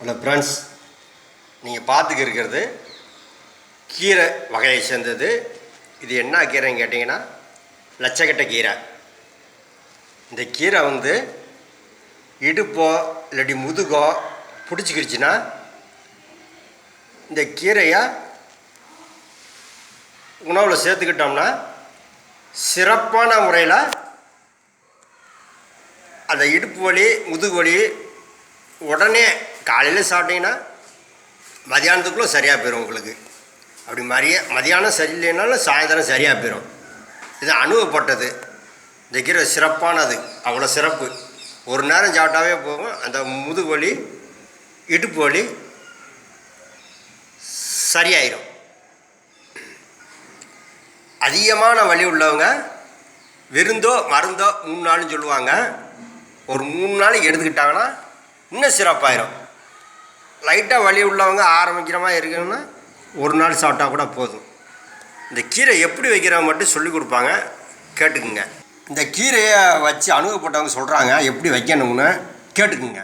Hello friends, நீங்கள் பார்த்துக்க இருக்கிறது கீரை வகையை சேர்ந்தது. இது என்ன கீரைன்னு கேட்டிங்கன்னா லட்சக்கட்டை கீரை. இந்த கீரை இடுப்போ இல்லாட்டி முதுகோ பிடிச்சிக்கிடுச்சின்னா இந்த கீரையை உணவில் சேர்த்துக்கிட்டோம்னா சிறப்பான முறையில் அந்த இடுப்பு வலி முதுகு வலி உடனே காலையில் சாப்பிட்டீங்கன்னா மதியானத்துக்குள்ளே சரியாக போயிடும் உங்களுக்கு. அப்படி மதியானம் சரியில்லைனாலும் சாயந்தரம் சரியாக போயிடும். இது அனுபவப்பட்டது. இந்த கீரை சிறப்பானது, அவ்வளோ சிறப்பு. ஒரு நேரம் சாப்பிட்டாவே போகும், அந்த முதுகு வலி இடுப்பு வலி சரியாயிடும். அதிகமான வலி உள்ளவங்க விருந்தோ மருந்தோ 3 நாள்னு சொல்லுவாங்க. ஒரு 3 நாளைக்கு எடுத்துக்கிட்டாங்கன்னா இன்னும் சிறப்பாயிரும். லைட்டாக வலி உள்ளவங்க ஆரம்பிக்கிற மாதிரி இருக்குன்னா ஒரு நாள் சாப்பிட்டா கூட போதும். இந்த கீரை எப்படி வைக்கிறவங்க மட்டும் சொல்லி கொடுப்பாங்க, கேட்டுக்குங்க. இந்த கீரையை வச்சு அனுபவப்பட்டவங்க சொல்கிறாங்க எப்படி வைக்கணும்னு, கேட்டுக்குங்க.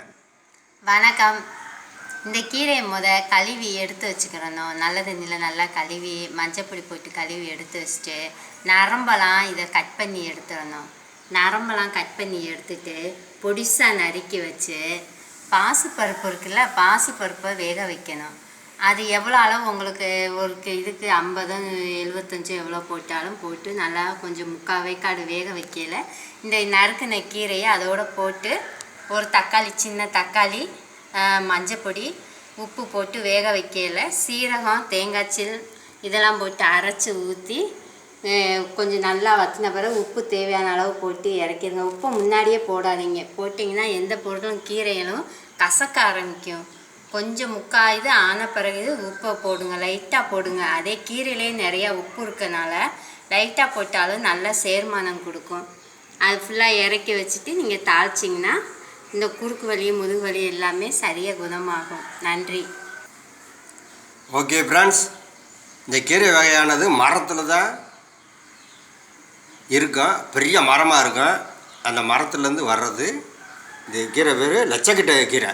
வணக்கம். இந்த கீரையை கழுவி எடுத்து வச்சுக்கிறணும். நல்ல தண்ணியில் நல்லா கழுவி மஞ்சப்பொடி போட்டு கழுவி எடுத்து வச்சுட்டு நரம்பெல்லாம் இதை கட் பண்ணி எடுத்துடணும். நரம்பெல்லாம் கட் பண்ணி எடுத்துட்டு பொடிசாக நறுக்கி வச்சு பாசிப்பருப்பு இருக்குல்ல, பாசிப்பருப்பை வேக வைக்கணும். அது எவ்வளோ அளவு உங்களுக்கு ஒரு இதுக்கு 50 75 எவ்வளோ போட்டாலும் போட்டு நல்லா கொஞ்சம் 3/4 வேக்காடு வேக வைக்கல இந்த நறுக்கின கீரையை அதோடு போட்டு ஒரு தக்காளி, சின்ன தக்காளி, மஞ்சப்பொடி, உப்பு போட்டு வேக வைக்கல சீரகம், தேங்காய்ச்சில் இதெல்லாம் போட்டு அரைச்சி ஊற்றி கொஞ்சம் நல்லா வற்றின பிறகு உப்பு தேவையான அளவு போட்டு இறக்கிடுங்க. உப்பு முன்னாடியே போடாதீங்க. போட்டிங்கன்னா எந்த பொருளும் கீரையிலும் கசக்க ஆரம்பிக்கும். கொஞ்சம் 3/4 இது ஆன பிறகு உப்பை போடுங்க, லைட்டாக போடுங்க. அதே கீரையிலே நிறையா உப்பு இருக்கனால லைட்டாக போட்டாலும் நல்லா சேர்மானம் கொடுக்கும். அது ஃபுல்லாக இறக்கி வச்சுட்டு நீங்கள் தாளிச்சிங்கன்னா இந்த குறுக்கு வலி முதுகு வலி எல்லாமே சரியாக குணமாகும். நன்றி. ஓகே ஃப்ரெண்ட்ஸ், இந்த கீரை வகையானது மரத்தில் தான் இருக்கும், பெரிய மரமாக இருக்கும். அந்த மரத்துலேருந்து வர்றது இந்த கீரை பேர் லட்சக்கட்டை கீரை.